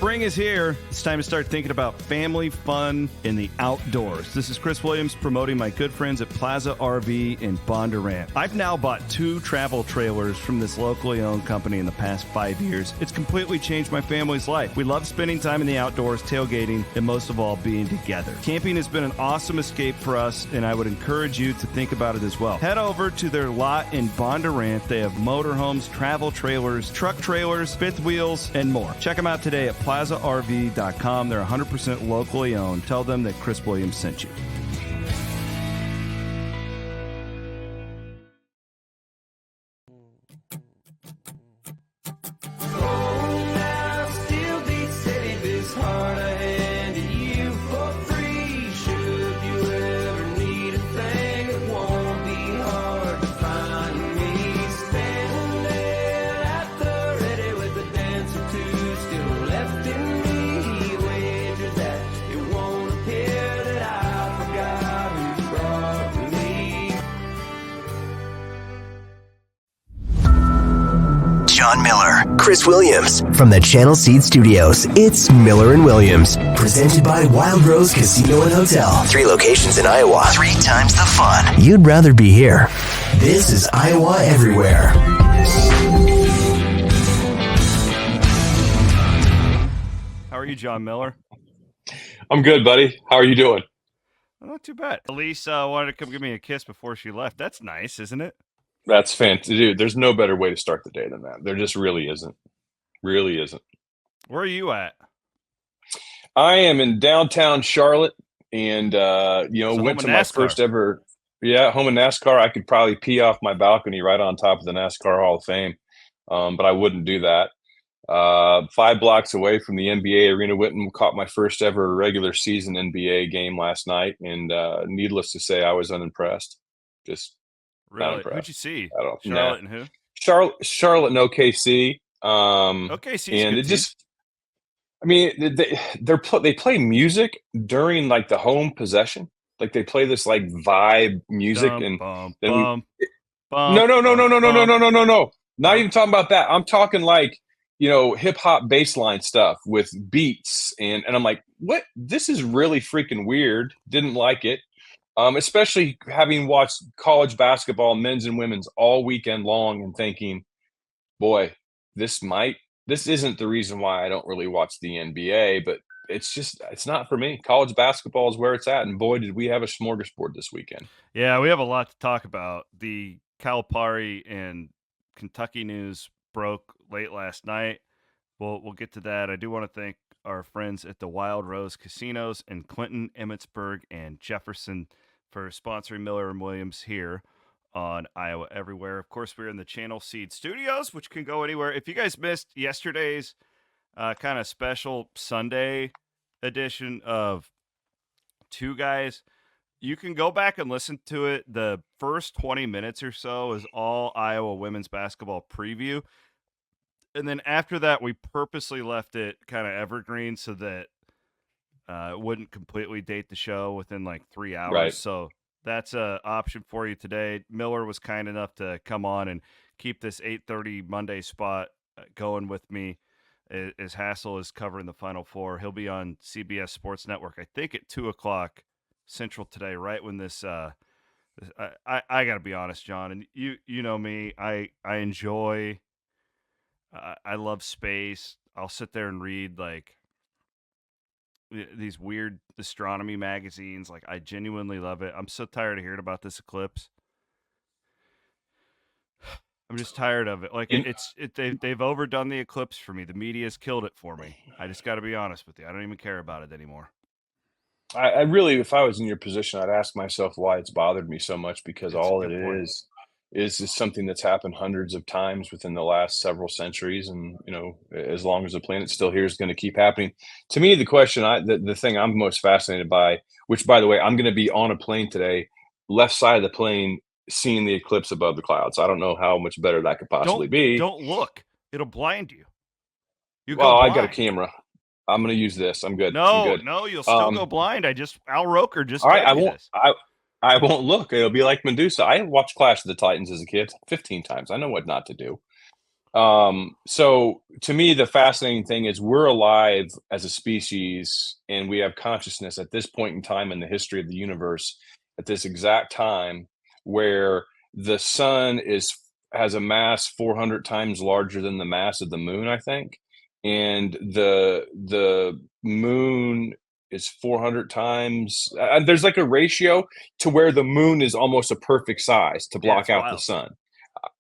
Spring is here. It's time to start thinking about family fun in the outdoors. This is Chris Williams promoting my good friends at Plaza RV in Bondurant. I've now bought 2 travel trailers from this locally owned company in the past 5 years. It's completely changed my family's life. We love spending time in the outdoors, tailgating, and most of all, being together. Camping has been an awesome escape for us, and I would encourage you to think about it as well. Head over to their lot in Bondurant. They have motorhomes, travel trailers, truck trailers, fifth wheels, and more. Check them out today at plazarv.com. They're 100% locally owned. Tell them that Chris Williams sent you. Jon Miller, Chris Williams, from the Channel Seed Studios. It's Miller and Williams, presented by Wild Rose Casino and Hotel. 3 locations in Iowa, 3 times the fun. You'd rather be here. This is Iowa Everywhere. How are you, Jon Miller? I'm good, buddy. How are you doing? Not too bad. Elise wanted to come give me a kiss before she left. That's nice, isn't it? That's fantastic. Dude, there's no better way to start the day than that. There just really isn't. Really isn't. Where are you at? I am in downtown Charlotte and, went to my first ever, home of NASCAR. I could probably pee off my balcony right on top of the NASCAR Hall of Fame, but I wouldn't do that. 5 blocks away from the NBA arena, went and caught my first ever regular season NBA game last night, and needless to say, I was unimpressed. Just really? Who'd you see? I don't know. Charlotte and who? Charlotte and OKC. OKC, and it just, I mean, they play music during like the home possession. Like they play this like vibe music, no. Not even talking about that. I'm talking like, hip hop baseline stuff with beats, and I'm like, what? This is really freaking weird. Didn't like it. Especially having watched college basketball, men's and women's, all weekend long, and thinking, boy, this isn't the reason why I don't really watch the NBA, but it's not for me. College basketball is where it's at, and boy, did we have a smorgasbord this weekend. Yeah, we have a lot to talk about. The Calipari and Kentucky news broke late last night. We'll get to that. I do want to thank our friends at the Wild Rose Casinos in Clinton, Emmitsburg, and Jefferson for sponsoring Miller and Williams here on Iowa Everywhere. Of course, we're in the Channel Seed Studios, which can go anywhere. If you guys missed yesterday's kind of special Sunday edition of Two Guys, you can go back and listen to it. The first 20 minutes or so is all Iowa women's basketball preview. And then after that, we purposely left it kind of evergreen so that it wouldn't completely date the show within like 3 hours. Right. So that's an option for you today. Miller was kind enough to come on and keep this 8:30 Monday spot going with me as Hassel is covering the Final Four. He'll be on CBS Sports Network, I think at 2 o'clock Central today, right when this I got to be honest, John, and you know me, I enjoy I love space. I'll sit there and read like these weird astronomy magazines. Like I genuinely love it. I'm so tired of hearing about this eclipse. I'm just tired of it. Like they've overdone the eclipse for me. The media's killed it for me. I just got to be honest with you. I don't even care about it anymore. I really, if I was in your position, I'd ask myself why it's bothered me so much, because all it is just something that's happened hundreds of times within the last several centuries. And, as long as the planet's still here, is going to keep happening. To me, the question, the thing I'm most fascinated by, which, by the way, I'm going to be on a plane today, left side of the plane, seeing the eclipse above the clouds. I don't know how much better that could possibly be. Don't look. It'll blind you. I got a camera. I'm going to use this. I'm good. No, you'll still go blind. Al Roker just. All right, I won't look. It'll be like Medusa. I watched Clash of the Titans as a kid 15 times. I know what not to do. So to me, the fascinating thing is we're alive as a species and we have consciousness at this point in time in the history of the universe at this exact time where the sun has a mass 400 times larger than the mass of the moon, I think. And the moon is 400 times there's like a ratio to where the moon is almost a perfect size to Yeah, block it's out the wild. sun.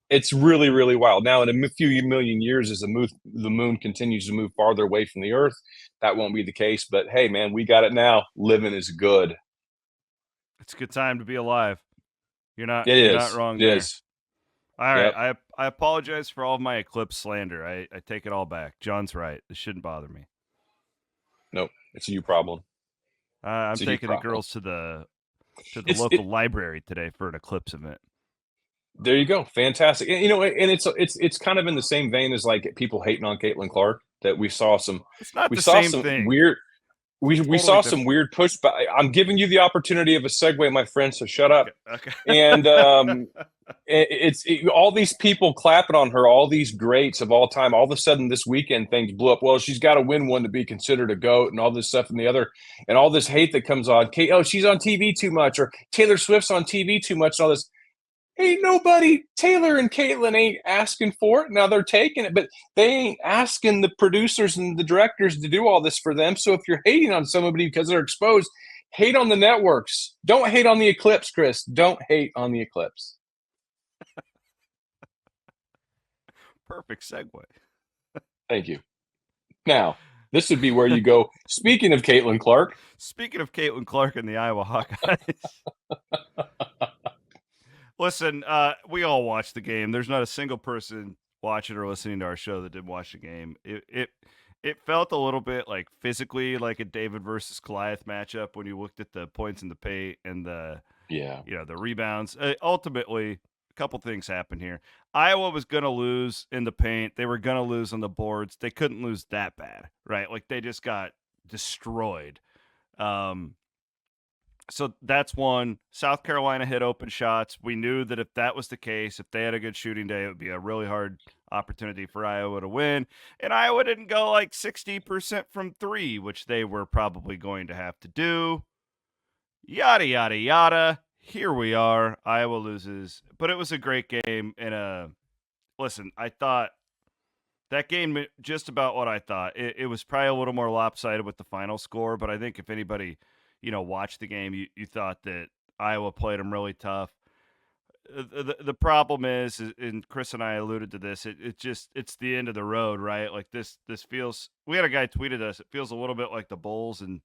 It's really, really wild. Now, in a few million years, as the moon continues to move farther away from the Earth, that won't be the case. But hey, man, we got it now. Living is good. It's a good time to be alive. You're not It is. wrong It there. is. All right, Yep. I apologize for all of my Eclipse slander. I take it all back. John's right. This shouldn't bother me. Nope. It's a you problem. I'm It's a you taking the problem. girls to the It's local library today for an Eclipse event. There you go. Fantastic. And, and it's kind of in the same vein as like people hating on Caitlin Clark that It's not we the saw same some thing. weird we Totally saw different. some weird pushback. I'm giving you the opportunity of a segue, my friend. So shut up. Okay. And all these people clapping on her, all these greats of all time. All of a sudden, this weekend things blew up. Well, she's got to win one to be considered a GOAT, and all this stuff and the other, and all this hate that comes on. Oh, she's on TV too much, or Taylor Swift's on TV too much, and all this. Ain't nobody, Taylor and Caitlin ain't asking for it. Now they're taking it, but they ain't asking the producers and the directors to do all this for them. So if you're hating on somebody because they're exposed, hate on the networks. Don't hate on the Eclipse, Chris. Don't hate on the Eclipse. Perfect segue. Thank you. Now, this would be where you go. Speaking of Caitlin Clark. Speaking of Caitlin Clark and the Iowa Hawkeyes. Listen, we all watched the game. There's not a single person watching or listening to our show that didn't watch the game. It felt a little bit like physically like a David versus Goliath matchup when you looked at the points in the paint and the rebounds. Ultimately, a couple things happened here. Iowa was going to lose in the paint. They were going to lose on the boards. They couldn't lose that bad, right? Like they just got destroyed. So that's one. South Carolina hit open shots. We knew that if that was the case, if they had a good shooting day, it would be a really hard opportunity for Iowa to win. And Iowa didn't go like 60% from three, which they were probably going to have to do. Yada, yada, yada. Here we are. Iowa loses. But it was a great game. And listen, I thought that game, just about what I thought. It was probably a little more lopsided with the final score, but I think if anybody watch the game, you thought that Iowa played them really tough. The problem is, and Chris and I alluded to this, it's the end of the road, right? Like this feels, we had a guy tweeted us, it feels a little bit like the Bulls in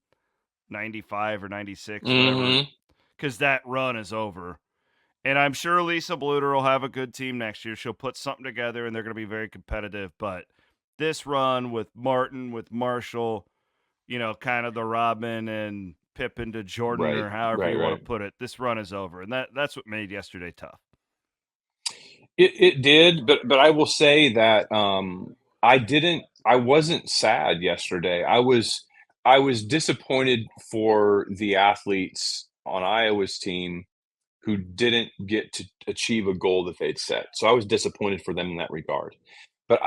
95 or 96, whatever, because that run is over. And I'm sure Lisa Bluter will have a good team next year. She'll put something together, and they're going to be very competitive. But this run with Martin, with Marshall, kind of the Robin and Pippen to Jordan, or however you want to put it, this run is over. And that's what made yesterday tough. It did, but I will say that I wasn't sad yesterday. I was disappointed for the athletes on Iowa's team who didn't get to achieve a goal that they'd set. So I was disappointed for them in that regard. But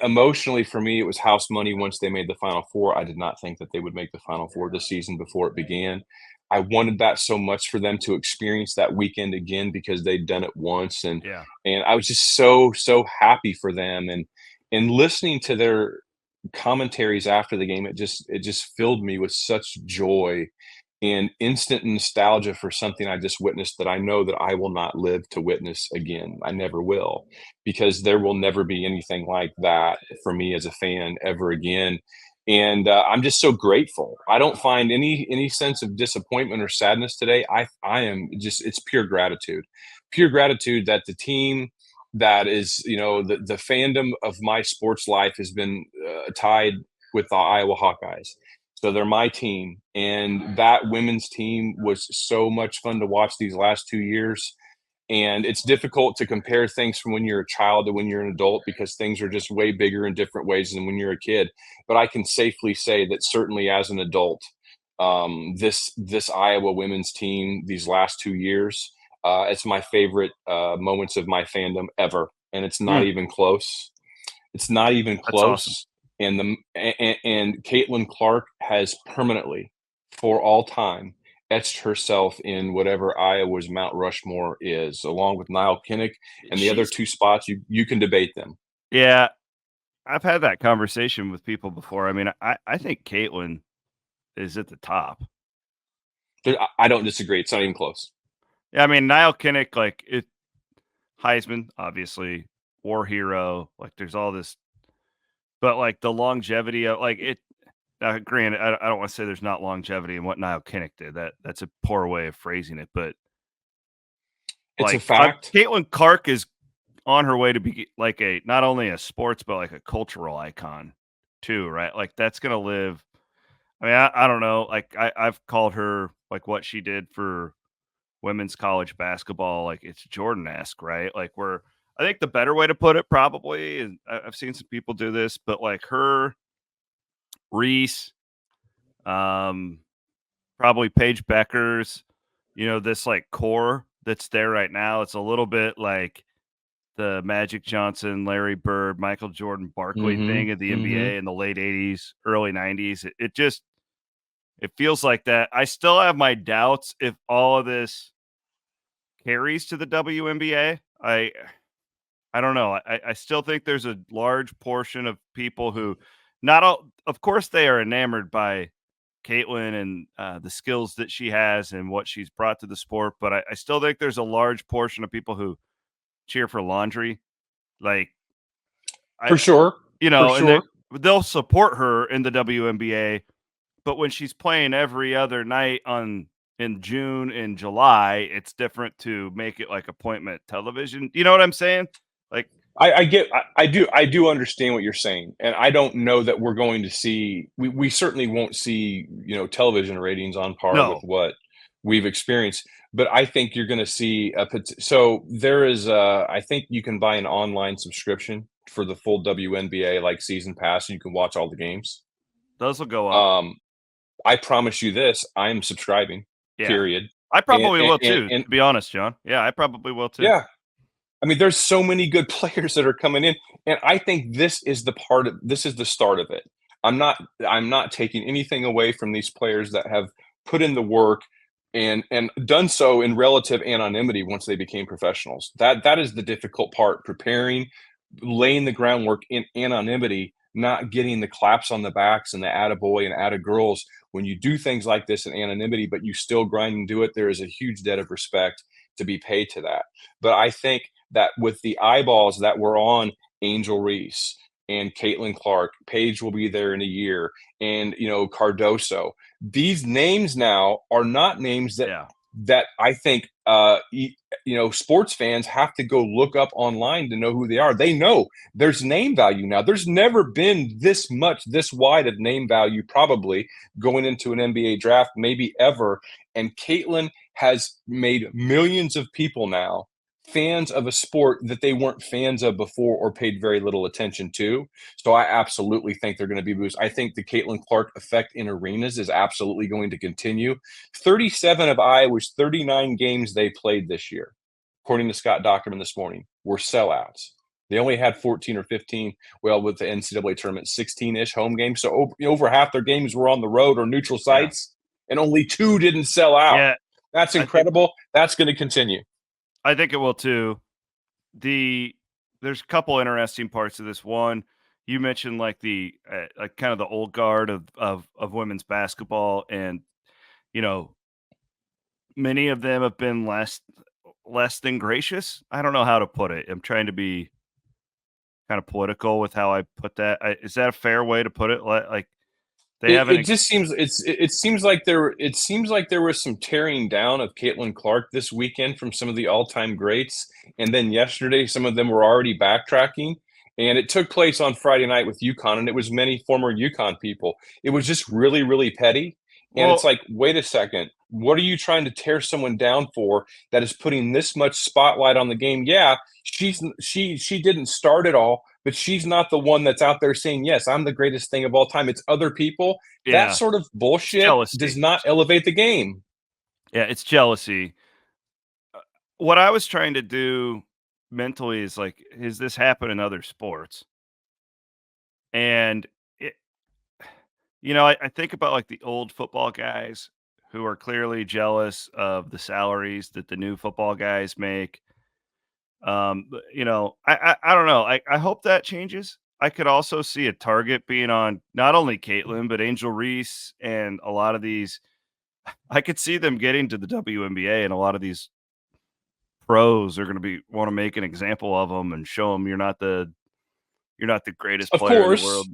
emotionally for me, it was house money once they made the Final Four. I did not think that they would make the Final Four this season before it began. I wanted that so much for them to experience that weekend again because they'd done it once. And I was just so happy for them. And listening to their commentaries after the game, it just filled me with such joy and instant nostalgia for something I just witnessed that I know that I will not live to witness again. I never will, because there will never be anything like that for me as a fan ever again. And I'm just so grateful. I don't find any sense of disappointment or sadness today. I am just, it's pure gratitude that the team that is, the fandom of my sports life has been tied with the Iowa Hawkeyes. So they're my team, and that women's team was so much fun to watch these last 2 years. And it's difficult to compare things from when you're a child to when you're an adult because things are just way bigger in different ways than when you're a kid. But I can safely say that certainly as an adult, this Iowa women's team these last 2 years, it's my favorite moments of my fandom ever, and it's not even close. It's not even That's awesome. close. And Caitlin Clark has permanently, for all time, etched herself in whatever Iowa's Mount Rushmore is, along with Niall Kinnick and the other She's 2 spots. You can debate them. yeah, I've had that conversation with people before. I mean, I think Caitlin is at the top. I don't disagree. It's not even close. Yeah, I mean, Niall Kinnick, like Heisman, obviously, war hero. Like, there's all this, but like the longevity of like it. Granted, I don't want to say there's not longevity in what Niall Kinnick did. That's a poor way of phrasing it, but It's a like fact. Caitlin Clark is on her way to be like a not only a sports but like a cultural icon too, right? Like that's gonna live. I mean, I don't know. Like I've called her like what she did for women's college basketball. Like it's Jordan-esque, right? Like where I think the better way to put it probably, and I've seen some people do this, but like her, Reese, um, probably Paige Becker's, this like core that's there right now. It's a little bit like the Magic Johnson, Larry Bird, Michael Jordan, Barkley thing Mhm, of the mhm. NBA in the late 80s, early 90s. It just it feels like that. I still have my doubts if all of this carries to the WNBA. I don't know. I still think there's a large portion of people who not all of course they are enamored by Caitlin and the skills that she has and what she's brought to the sport, but I still think there's a large portion of people who cheer for laundry. Like For I sure, for and sure. they'll support her in the WNBA, but when she's playing every other night in June and July, it's different to make it like appointment television. You know what I'm saying? Like, I do understand what you're saying, and I don't know that we're going to see. We certainly won't see television ratings on par with no, what we've experienced. But I think you're going to see so there is I think you can buy an online subscription for the full WNBA like season pass, and you can watch all the games. those will go up. Um, I promise you this: I'm subscribing. Yeah. Period. I And probably and, will and, too, and to be honest, John. Yeah, I probably will too. yeah, I mean, there's so many good players that are coming in, and I think this is the start of it. I'm not taking anything away from these players that have put in the work and done so in relative anonymity once they became professionals. That is the difficult part, preparing, laying the groundwork in anonymity, not getting the claps on the backs and the attaboy and attagirls when you do things like this in anonymity, but you still grind and do it. There is a huge debt of respect to be paid to that. But I think that with the eyeballs that were on Angel Reese and Caitlin Clark, Paige will be there in a year, and Cardoso. These names now are not names Yeah. that I think sports fans have to go look up online to know who they are. They know there's name value now. There's never been this wide of name value probably going into an NBA draft, maybe ever. And Caitlin has made millions of people now fans of a sport that they weren't fans of before or paid very little attention to. So I absolutely think they're going to be boosts. I think the Caitlin Clark effect in arenas is absolutely going to continue. 37 of Iowa's 39 games they played this year, according to Scott Dockerman this morning, were sellouts. They only had 14 or 15, well, with the NCAA tournament, 16-ish home games. So over half their games were on the road or neutral Yeah. sites, and only 2 didn't sell out. Yeah. That's I think incredible. That's going to continue. I think it will too. There's a couple interesting parts of this. One, you mentioned like the like kind of the old guard of women's basketball, and you know many of them have been less than gracious. I don't know how to put it. I'm trying to be kind of political with how I put that. Is that a fair way to put it? Like they It, haven't. it just seems it seems like there was some tearing down of Caitlin Clark this weekend from some of the all-time greats, and then yesterday some of them were already backtracking, and it took place on Friday night with UConn, and it was many former UConn people. It was just really really petty, and it's Well, like, wait a second, what are you trying to tear someone down for that is putting this much spotlight on the game? Yeah, she didn't start it all, but she's not the one that's out there saying, yes, I'm the greatest thing of all time. It's other people. That yeah, sort of it's bullshit does jealousy. not elevate the game. Yeah, it's jealousy. What I was trying to do mentally is like, has this happened in other sports? And it, I think about like the old football guys who are clearly jealous of the salaries that the new football guys make. I don't know. I hope that changes. I could also see a target being on not only Caitlin, but Angel Reese and a lot of these. I could see them getting to the WNBA, and a lot of these pros are going to want to make an example of them and show them you're not the greatest Of player in the course, world.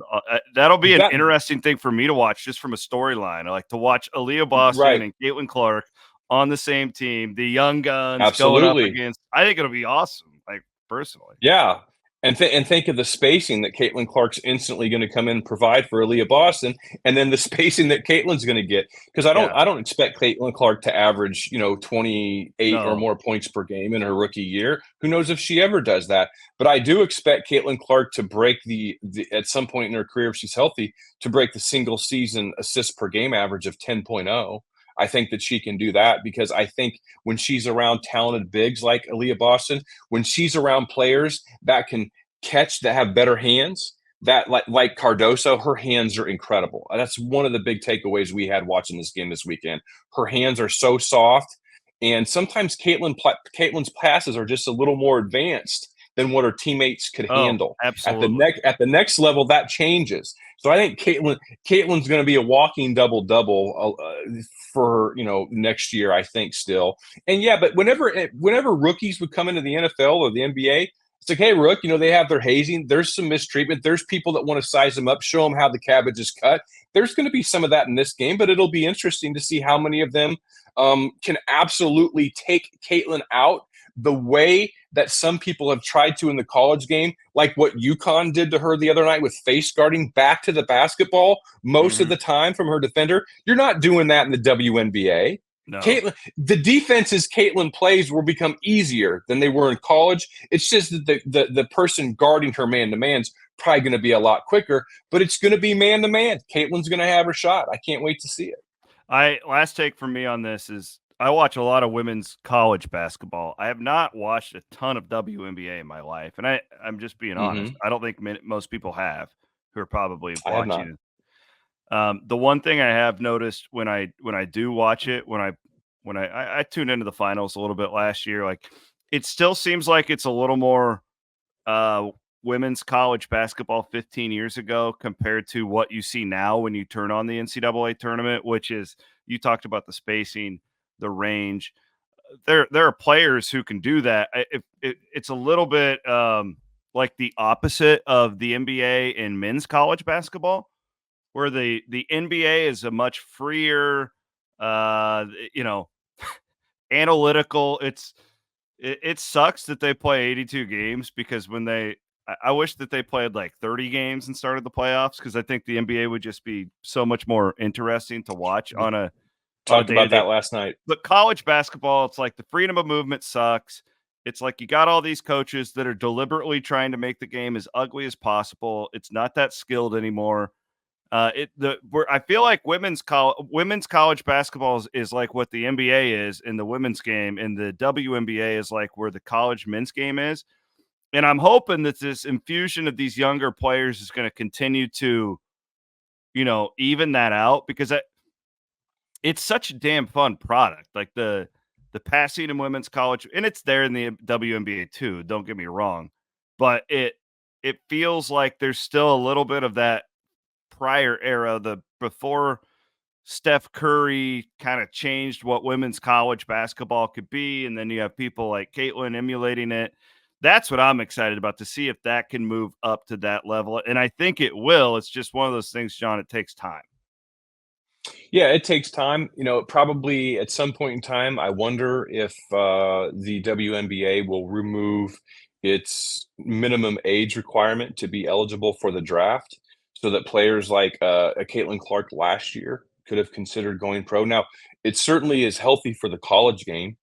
That'll be an that interesting thing for me to watch just from a storyline. I like to watch Aaliyah Boston right, and Caitlin Clark on the same team, the young guns going up absolutely. against. I think it'll be awesome. Like personally, Yeah. And think of the spacing that Caitlin Clark's instantly going to come in and provide for Aaliyah Boston, and then the spacing that Caitlin's going to get. Because yeah, I don't expect Caitlin Clark to average 28 or no, more points per game in her rookie year. Who knows if she ever does that? But I do expect Caitlin Clark to break the at some point in her career, if she's healthy, to break the single season assists per game average of 10.0. I think that she can do that because I think when she's around talented bigs like Aaliyah Boston, when she's around players that can catch, that have better hands, that like Cardoso, her hands are incredible. That's one of the big takeaways we had watching this game this weekend. Her hands are so soft, and sometimes Caitlin's passes are just a little more advanced than what her teammates could oh, handle. absolutely. At the next level, that changes. So I think Caitlin's going to be a walking double double for next year. I think still, and yeah, but whenever rookies would come into the NFL or the NBA, it's like, hey, Rook, they have their hazing. There's some mistreatment. There's people that want to size them up, show them how the cabbage is cut. There's going to be some of that in this game, but it'll be interesting to see how many of them can absolutely take Caitlin out the way that some people have tried to in the college game, like what UConn did to her the other night with face guarding back to the basketball most of Hmm. the time from her defender. You're not doing that in the WNBA. No, Caitlin, the defenses Caitlin plays will become easier than they were in college. It's just that the person guarding her man to man's probably going to be a lot quicker, but it's going to be man to man. Caitlin's going to have her shot. I can't wait to see it. last take from me on this is I watch a lot of women's college basketball. I have not watched a ton of WNBA in my life, and I'm just being honest. Mm-hmm. I don't think most people have who are probably I have not. watching it. The one thing I have noticed when I do watch it, I tuned into the finals a little bit last year, like it still seems like it's a little more uh, women's college basketball 15 years ago compared to what you see now when you turn on the NCAA tournament, which is you talked about the spacing, the range. There are players who can do that. It's a little bit like the opposite of the NBA in men's college basketball where the NBA is a much freer, uh, you know, analytical. It sucks that they play 82 games because I wish that they played like 30 games and started the playoffs because I think the NBA would just be so much more interesting to watch We on a talked day to about day. that last night. But college basketball, it's like the freedom of movement sucks. It's like you got all these coaches that are deliberately trying to make the game as ugly as possible. It's not that skilled anymore. I feel like women's college basketball is like what the NBA is in the women's game, and the WNBA is like where the college men's game is. And I'm hoping that this infusion of these younger players is going to continue to, even that out because it's such a damn fun product. Like the passing in women's college, and it's there in the WNBA too. Don't get me wrong, but it feels like there's still a little bit of that prior era, the before Steph Curry kind of changed what women's college basketball could be, and then you have people like Caitlin emulating it. That's what I'm excited about to see if that can move up to that level, and I think it will. It's just one of those things, John. It takes time. Yeah, it takes time. Probably at some point in time, I wonder if the WNBA will remove its minimum age requirement to be eligible for the draft so that players like a Caitlin Clark last year could have considered going pro. Now, it certainly is healthy for the college game.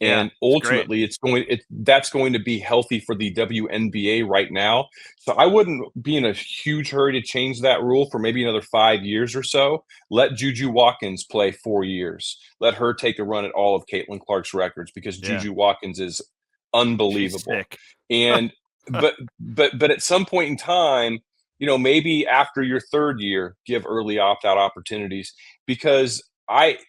Yeah, And it's great. ultimately, that's going to be healthy for the WNBA right now. So I wouldn't be in a huge hurry to change that rule for maybe another 5 years or so. Let Juju Watkins play 4 years. Let her take a run at all of Caitlin Clark's records because Yeah, Juju Watkins is she's unbelievable. sick. And but at some point in time, maybe after your third year, give early opt-out opportunities, because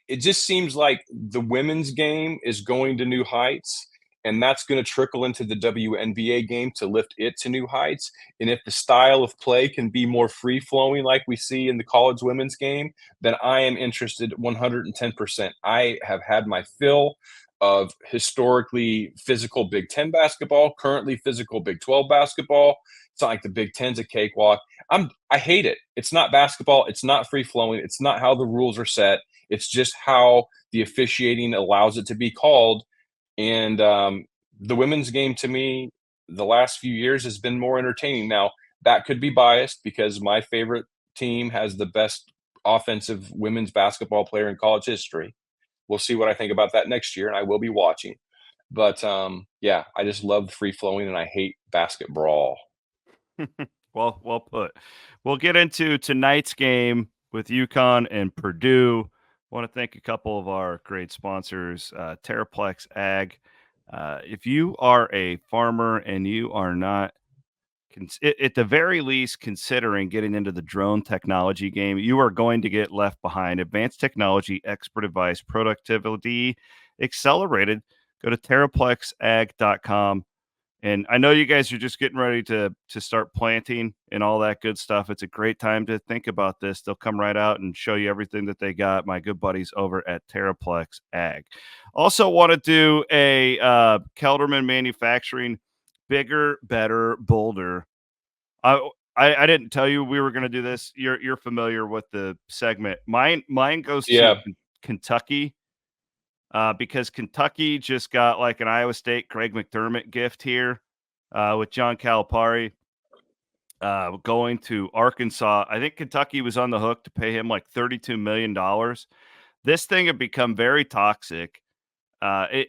it just seems like the women's game is going to new heights, and that's going to trickle into the WNBA game to lift it to new heights. And if the style of play can be more free-flowing like we see in the college women's game, then I am interested 110%. I have had my fill of historically physical Big Ten basketball, currently physical Big 12 basketball. It's not like the Big Ten's a cakewalk. I hate it. It's not basketball. It's not free-flowing. It's not how the rules are set. It's just how the officiating allows it to be called. And the women's game, to me, the last few years has been more entertaining. Now, that could be biased because my favorite team has the best offensive women's basketball player in college history. We'll see what I think about that next year, and I will be watching. But yeah, I just love free flowing, and I hate basket brawl. Well put. We'll get into tonight's game with UConn and Purdue. Want to thank a couple of our great sponsors, Terraplex Ag. If you are a farmer and you are not, at the very least, considering getting into the drone technology game, you are going to get left behind. Advanced technology, expert advice, productivity accelerated. Go to terraplexag.com. And I know you guys are just getting ready to start planting and all that good stuff. It's a great time to think about this. They'll come right out and show you everything that they got. My good buddies over at Terraplex Ag. Also want to do a Kelderman Manufacturing, bigger, better, bolder. I didn't tell you we were going to do this. You're familiar with the segment. Mine goes to Kentucky. Because Kentucky just got like an Iowa State Craig McDermott gift here with John Calipari going to Arkansas. I think Kentucky was on the hook to pay him like $32 million. This thing had become very toxic. I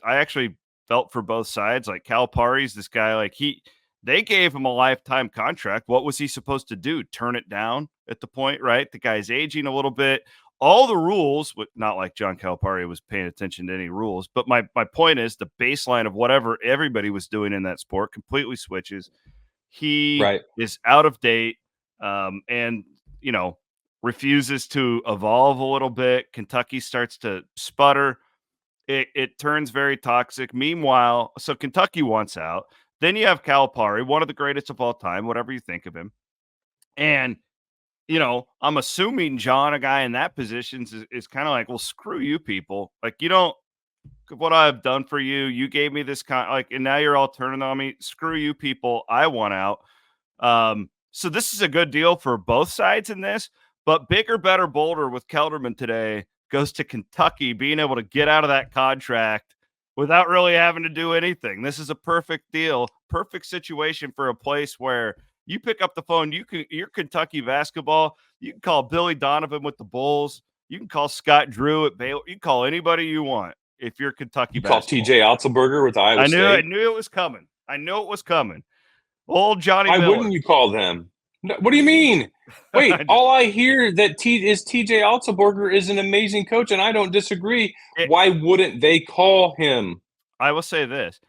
actually felt for both sides. Like Calipari's this guy, like they gave him a lifetime contract. What was he supposed to do? Turn it down at the point, right? The guy's aging a little bit. All the rules, not like John Calipari was paying attention to any rules, but my point is the baseline of whatever everybody was doing in that sport completely switches. He is out of date and, refuses to evolve a little bit. Kentucky starts to sputter. It turns very toxic. Meanwhile, so Kentucky wants out. Then you have Calipari, one of the greatest of all time, whatever you think of him. And I'm assuming John, a guy in that position, is kind of like, well, screw you people. Like, you don't, what I've done for you, you gave me this and now you're all turning on me. Screw you people. I want out. So this is a good deal for both sides in this, but bigger, better, bolder with Kelderman today goes to Kentucky being able to get out of that contract without really having to do anything. This is a perfect deal, perfect situation for a place where you pick up the phone, you're Kentucky basketball. You can call Billy Donovan with the Bulls. You can call Scott Drew at Baylor. You can call anybody you want if you're Kentucky basketball. Call TJ Otzelberger with Iowa State. I knew it was coming. Old Johnny Miller. Why wouldn't you call them? No, what do you mean? Wait, all I hear that is TJ Otzelberger is an amazing coach, and I don't disagree. Why wouldn't they call him? I will say this.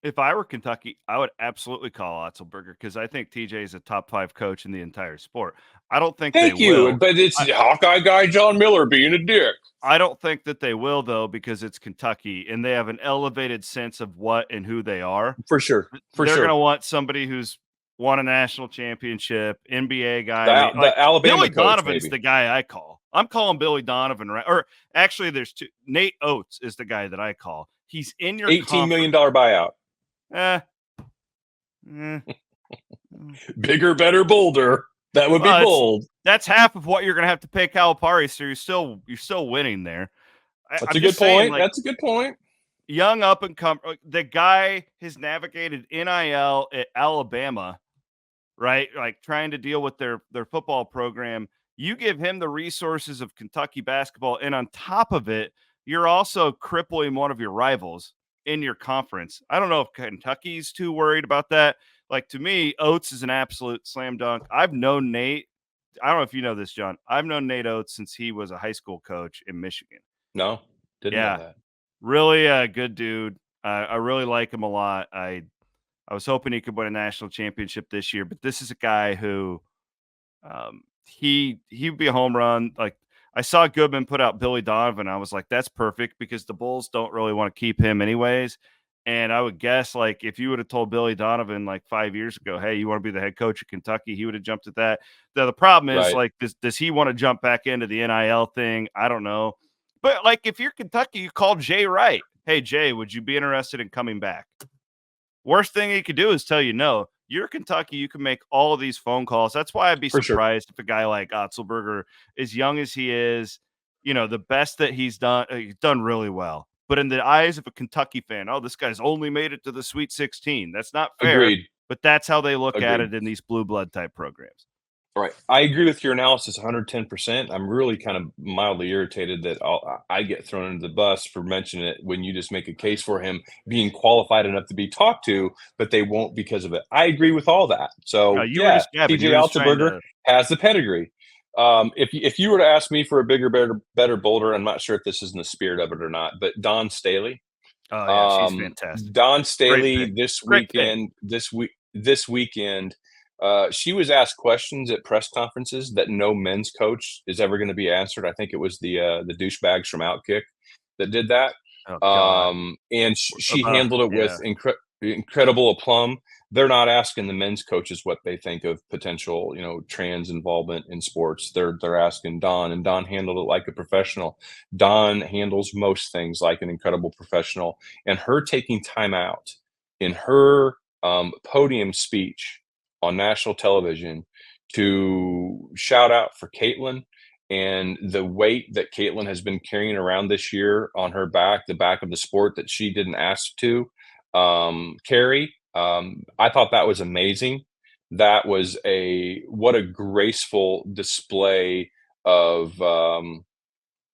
If I were Kentucky, I would absolutely call Otzelberger because I think TJ is a top 5 coach in the entire sport. I don't think Thank you, but it's Hawkeye guy John Miller being a dick. I don't think that they will, though, because it's Kentucky, and they have an elevated sense of what and who they are. For sure. They're going to want somebody who's won a national championship, NBA guy. The Alabama Billy coach, Donovan's maybe. the guy I call. I'm calling Billy Donovan, right? Or actually, there's two. Nate Oats is the guy that I call. He's in your $18 million buyout. Bigger, better, bolder. That would be bold. That's half of what you're going to have to pay Calipari, so you're still winning there. That's a good point. That's a good point. Young up and come. The guy has navigated NIL at Alabama, right? Like trying to deal with their football program. You give him the resources of Kentucky basketball, and on top of it, you're also crippling one of your rivals in your conference. I don't know if Kentucky's too worried about that. Like, to me, Oats is an absolute slam dunk. I've known Nate. I don't know if you know this, John. I've known Nate Oats since he was a high school coach in Michigan. No, didn't know that. Really a good dude. I really like him a lot. I I was hoping he could win a national championship this year, but this is a guy who he would be a home run. Like I saw Goodman put out Billy Donovan. I was like, that's perfect because the Bulls don't really want to keep him anyways. And I would guess like if you would have told Billy Donovan like 5 years ago, hey, you want to be the head coach of Kentucky, he would have jumped at that. The problem is Right. like, does he want to jump back into the NIL thing? I don't know. But like if you're Kentucky, you call Jay Wright. Hey Jay, would you be interested in coming back? Worst thing he could do is tell you no. You're Kentucky. You can make all of these phone calls. That's why I'd be For sure. surprised if a guy like Otzelberger, as young as he is, the best that he's done really well. But in the eyes of a Kentucky fan, oh, this guy's only made it to the Sweet 16. That's not fair, Agreed. but that's how they look at Agreed. it in these blue blood type programs. Right. I agree with your analysis 110%. I'm really kind of mildly irritated that I get thrown into the bus for mentioning it when you just make a case for him being qualified enough to be talked to, but they won't because of it. I agree with all that. So, You were yeah, just gabbing. TJ You were just trying Altenberger to. has the pedigree. If you were to ask me for a bigger, better boulder, I'm not sure if this is in the spirit of it or not, but Don Staley. Oh yeah, she's fantastic. Don Great Staley pick. Great pick. this weekend, she was asked questions at press conferences that no men's coach is ever going to be answered. I think it was the douchebags from Outkick that did that, Oh God. and she handled it with Yeah. incredible aplomb. They're not asking the men's coaches what they think of potential, trans involvement in sports. They're asking Don, and Don handled it like a professional. Don handles most things like an incredible professional, and her taking time out in her podium speech on national television to shout out for Caitlin and the weight that Caitlin has been carrying around this year on her back, the back of the sport that she didn't ask to carry. I thought that was amazing. That was what a graceful display of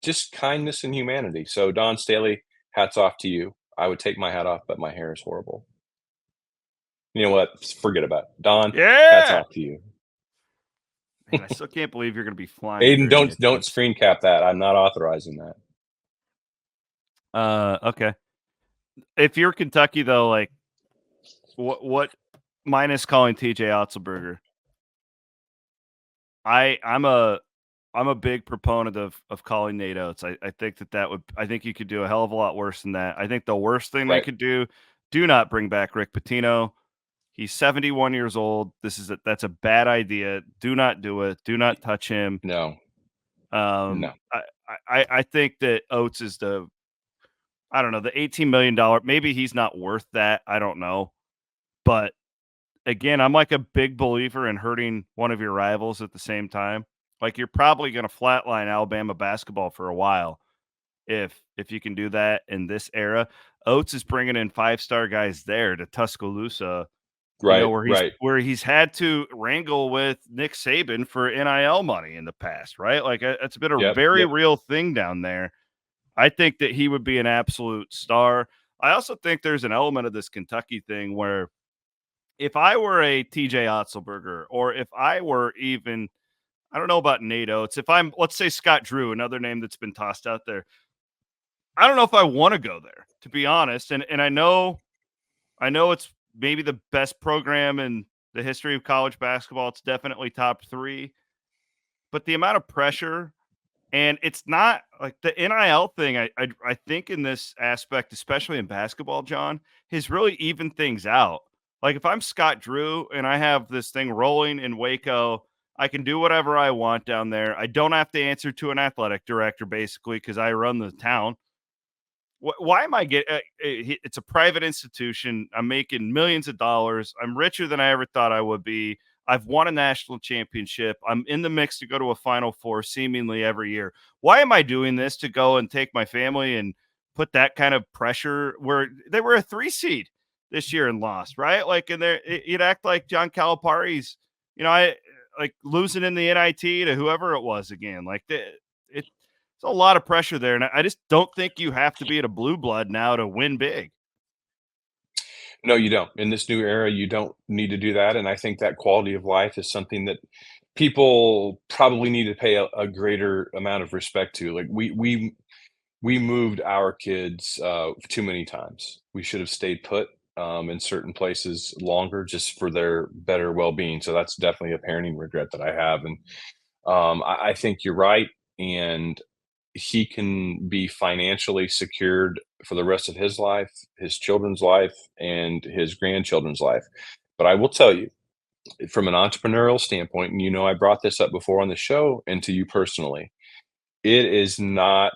just kindness and humanity. So Don Staley, hats off to you. I would take my hat off, but my hair is horrible. You know what? Forget about it. Don, hats Yeah. off to you. Man, I still can't believe you're going to be flying Aiden, during the don't eclipse. screen cap that. I'm not authorizing that. Okay. If you're Kentucky though, like what minus calling TJ Otzelberger, I'm a big proponent of calling Nate Oates. I think I think you could do a hell of a lot worse than that. I think the worst thing they Right. could do not bring back Rick Pitino. He's 71 years old. That's a bad idea. Do not do it. Do not touch him. No. Um, No. I think that Oates is I don't know, the $18 million. Maybe he's not worth that. I don't know. But again, I'm like a big believer in hurting one of your rivals at the same time. Like you're probably going to flatline Alabama basketball for a while if you can do that in this era. Oates is bringing in 5-star guys there to Tuscaloosa, Right. where he's had to wrangle with Nick Saban for NIL money in the past, right? Like it's been a Yep. very real thing down there. I think that he would be an absolute star. I also think there's an element of this Kentucky thing where if I were a TJ Otzelberger or if I were even, I don't know about Nate Oates, if I'm, let's say Scott Drew, another name that's been tossed out there, I don't know if I want to go there, to be honest. And I know it's maybe the best program in the history of college basketball. It's definitely top 3, but the amount of pressure. And it's not like the NIL thing. I think in this aspect, especially in basketball, John, has really evened things out. Like if I'm Scott Drew and I have this thing rolling in Waco, I can do whatever I want down there. I don't have to answer to an athletic director basically because I run the town. Why am I getting? It's a private institution. I'm making millions of dollars. I'm richer than I ever thought I would be. I've won a national championship. I'm in the mix to go to a Final Four seemingly every year. Why am I doing this to go and take my family and put that kind of pressure where they were a 3 seed this year and lost, right? Like, and you'd act like John Calipari's, I like losing in the NIT to whoever it was again. Like it's a lot of pressure there, and I just don't think you have to be at a blue blood now to win big. No, you don't. In this new era, you don't need to do that, and I think that quality of life is something that people probably need to pay a greater amount of respect to. Like, we moved our kids, too many times. We should have stayed put. in certain places longer just for their better well-being. So that's definitely a parenting regret that I have. And I think you're right. And he can be financially secured for the rest of his life, his children's life, and his grandchildren's life. But I will tell you, from an entrepreneurial standpoint, and I brought this up before on the show and to you personally, it is not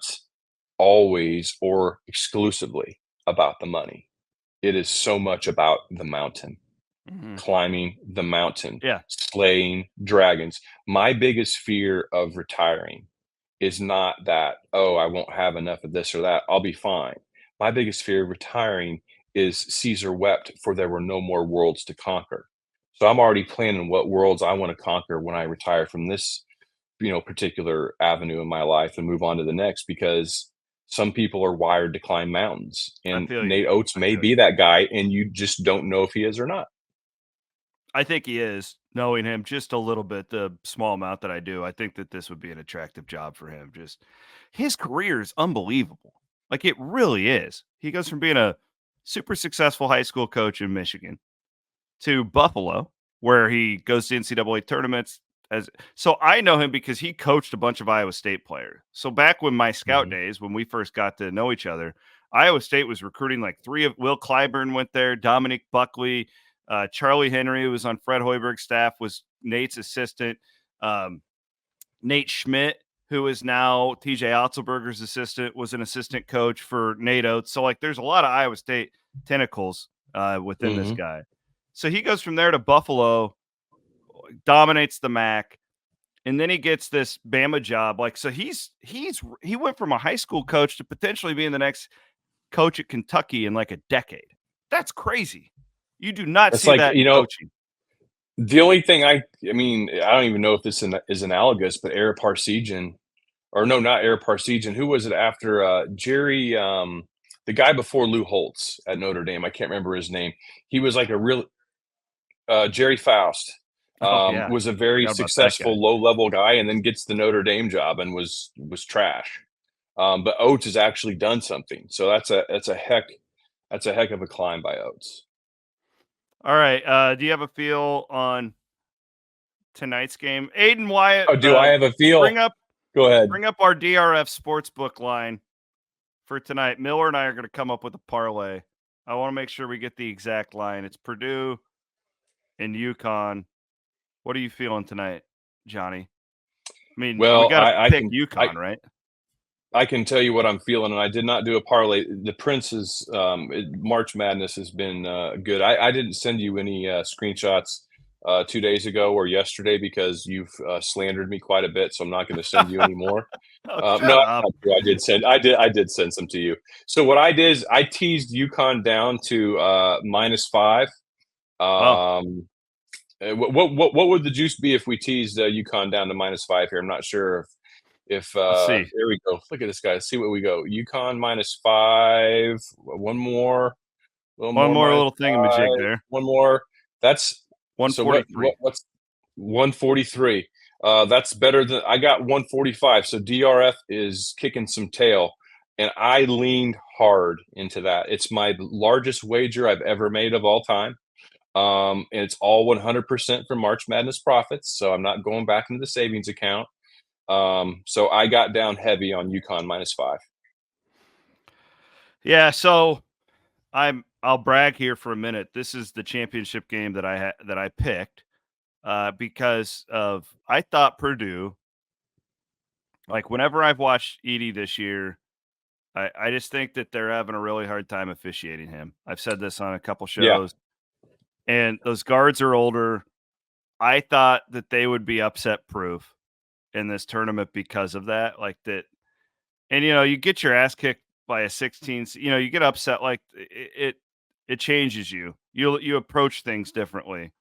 always or exclusively about the money. It is so much about the mountain, climbing the mountain, Yeah. slaying dragons. My biggest fear of retiring is not that, oh, I won't have enough of this or that. I'll be fine. My biggest fear of retiring is Caesar wept for there were no more worlds to conquer. So I'm already planning what worlds I want to conquer when I retire from this, particular avenue in my life and move on to the next because some people are wired to climb mountains. I And feel you. Nate Oates may be that guy, and you just don't know if he is or not. I think he is, knowing him just a little bit, the small amount that I do. I think that this would be an attractive job for him. Just his career is unbelievable. Like, it really is. He goes from being a super successful high school coach in Michigan to Buffalo, where he goes to NCAA tournaments. So I know him because he coached a bunch of Iowa State players. So back when my scout days, when we first got to know each other, Iowa State was recruiting like three of Will Clyburn went there, Dominic Buckley, Charlie Henry, who was on Fred Hoiberg's staff, was Nate's assistant. Nate Schmidt, who is now TJ Otzelberger's assistant, was an assistant coach for Nate Oates. So like, there's a lot of Iowa State tentacles within this guy. So he goes from there to Buffalo, dominates the MAC, and then he gets this Bama job. Like, so he went from a high school coach to potentially being the next coach at Kentucky in like a decade. That's crazy. You do not It's see like, that in coaching. the only thing I mean, I don't even know if this is analogous, but Ara Parseghian, or no, not Ara Parseghian. Who was it after Jerry? The guy before Lou Holtz at Notre Dame. I can't remember his name. He was like a real Jerry Faust. Oh yeah, Was a very forgot about that guy. successful low level guy, and then gets the Notre Dame job and was trash. But Oates has actually done something, so that's a heck of a climb by Oates. All right. Do you have a feel on tonight's game? Aiden Wyatt, Oh, do I have a feel? Go ahead. Bring up our DRF Sportsbook line for tonight. Miller and I are going to come up with a parlay. I want to make sure we get the exact line. It's Purdue and UConn. What are you feeling tonight, Johnny? I mean, Well, we got to pick can UConn, right? I can tell you what I'm feeling, and I did not do a parlay. The Prince's March Madness has been good. I didn't send you any screenshots 2 days ago or yesterday because you've slandered me quite a bit, so I'm not going to send you any more. Oh, No, up. I did send some to you. So what I did is I teased UConn down to -5. What would the juice be if we teased UConn down to -5 here? I'm not sure if Let's see. there we go. Look at this guy. See what we go. UConn -5. One more. One more little thingamajig there. One more. That's 143. What's 143? That's better than I got 145. So DRF is kicking some tail, and I leaned hard into that. It's my largest wager I've ever made of all time. And it's all 100% from March Madness profits. So I'm not going back into the savings account. So I got down heavy on UConn -5. Yeah, so I'll brag here for a minute. This is the championship game that I picked because I thought Purdue, like whenever I've watched Edey this year, I just think that they're having a really hard time officiating him. I've said this on a couple shows. Yeah. And those guards are older. I thought that they would be upset proof in this tournament because of that. Like that, and you get your ass kicked by a 16, you get upset, like it changes you. You approach things differently.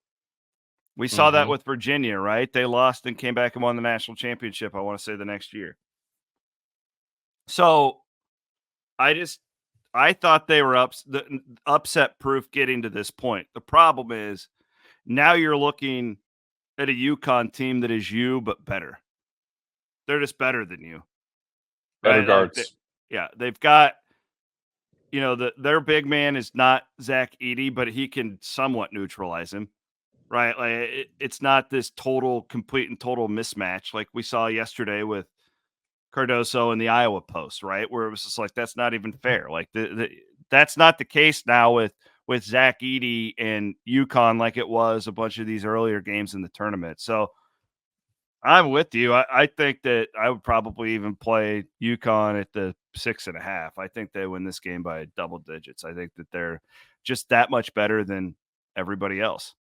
We saw that with Virginia, right? They lost and came back and won the national championship, I want to say the next year. So I thought they were upset proof getting to this point. The problem is now you're looking at a UConn team that is you, but better. They're just better than you. Better guards. Yeah, they've got their big man is not Zach Edey, but he can somewhat neutralize him, right? Like it's not this complete and total mismatch like we saw yesterday with Cardoso in the Iowa Post, right? Where it was just like that's not even fair. Like that's not the case now with Zach Edey and UConn like it was a bunch of these earlier games in the tournament. So I'm with you. I think that I would probably even play UConn at the 6.5. I think they win this game by double digits. I think that they're just that much better than everybody else.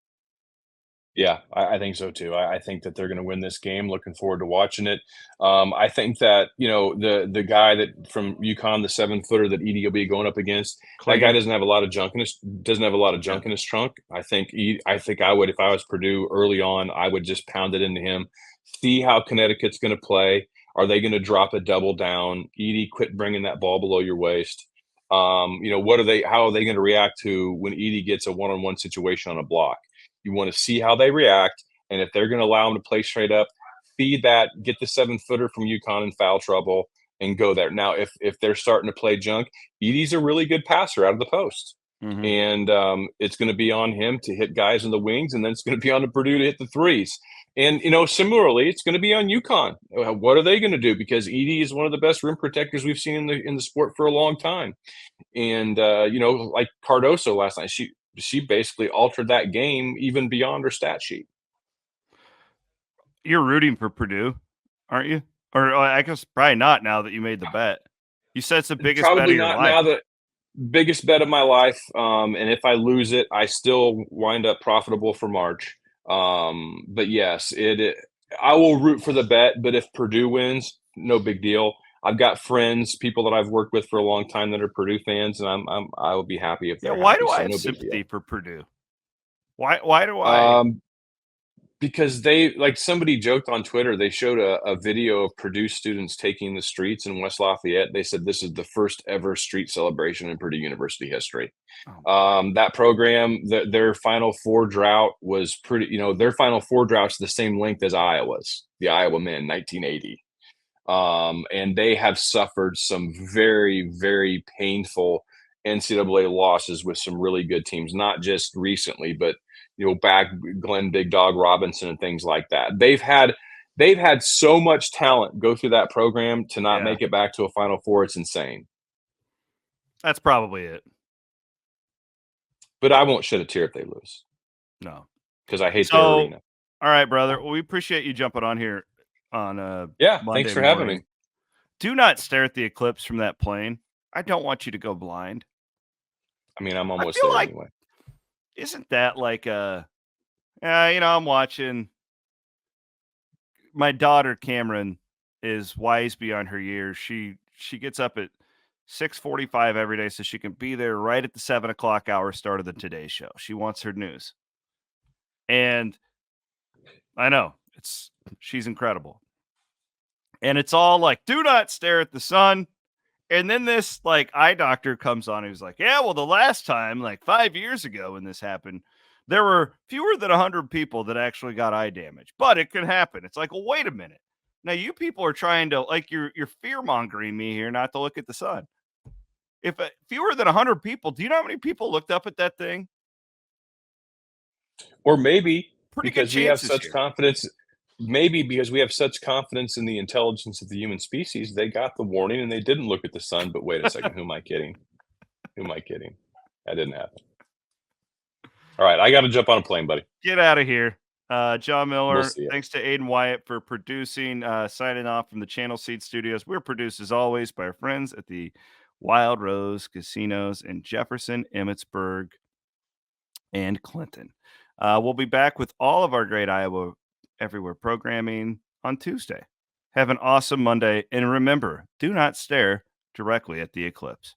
Yeah, I think so too. I think that they're going to win this game. Looking forward to watching it. I think that the guy that from UConn, the 7-footer that Edie will be going up against, that guy Clayton. doesn't have a lot of junk in his trunk. I think I would, if I was Purdue early on, I would just pound it into him. See how Connecticut's going to play. Are they going to drop a double down? Edie, quit bringing that ball below your waist. What are they? How are they going to react to when Edie gets a one-on-one situation on a block? You want to see how they react, and if they're going to allow them to play straight up, feed that, get the 7-footer from UConn in foul trouble, and go there. Now, if they're starting to play junk, Edie's a really good passer out of the post, Mm-hmm. and it's going to be on him to hit guys in the wings, and then it's going to be on the Purdue to hit the threes. And similarly, it's going to be on UConn. What are they going to do? Because Edie is one of the best rim protectors we've seen in the sport for a long time. And like Cardoso last night, she basically altered that game even beyond her stat sheet. You're rooting for Purdue, aren't you? Or I guess probably not now that you made the bet. You said it's the biggest bet Probably of your not life. now. The biggest bet of my life. And if I lose it, I still wind up profitable for March. But yes, I will root for the bet. But if Purdue wins, no big deal. I've got friends, people that I've worked with for a long time that are Purdue fans, and I will be happy if Yeah, they're why happy. do I So have no big deal. sympathy for Purdue? Why do I? Because they, like, somebody joked on Twitter, they showed a video of Purdue students taking the streets in West Lafayette. They said this is the first ever street celebration in Purdue University history. That program, their Final Four drought was pretty. Their Final Four drought's the same length as Iowa's, the Iowa men, 1980. And they have suffered some very, very painful NCAA losses with some really good teams, not just recently, but back Glenn Big Dog Robinson and things like that. They've had so much talent go through that program to not Yeah, make it back to a Final Four. It's insane. that's probably it. But I won't shed a tear if they lose No, because I hate their arena. All right, brother. Well, we appreciate you jumping on here on Yeah, Monday thanks for morning. having me. Do not stare at the eclipse from that plane. I don't want you to go blind. I mean, I'm almost feel there like- anyway. Isn't that like I'm watching my daughter Cameron is wise beyond her years. She gets up at 6:45 every day so she can be there right at the 7:00 hour start of the Today Show. She wants her news. And I know she's incredible. And it's all like, do not stare at the sun. And then this like eye doctor comes on. He's like, yeah, well, the last time, like 5 years ago when this happened, there were fewer than 100 people that actually got eye damage, but it could happen. It's like, well, wait a minute. Now you people are trying to like you're fear mongering me here not to look at the sun. If fewer than 100 people, do you know how many people looked up at that thing? Or maybe Pretty good because we have chances such here. confidence. Maybe because we have such confidence in the intelligence of the human species, they got the warning and they didn't look at the sun. But wait a second, who am I kidding? Who am I kidding? That didn't happen. All right, I got to jump on a plane, buddy. Get out of here. Jon Miller, see ya. thanks to Aiden Wyatt for producing, signing off from the Channel Seed Studios. We're produced, as always, by our friends at the Wild Rose Casinos in Jefferson, Emmitsburg, and Clinton. We'll be back with all of our great Iowa Everywhere programming on Tuesday. Have an awesome Monday, and remember, do not stare directly at the eclipse.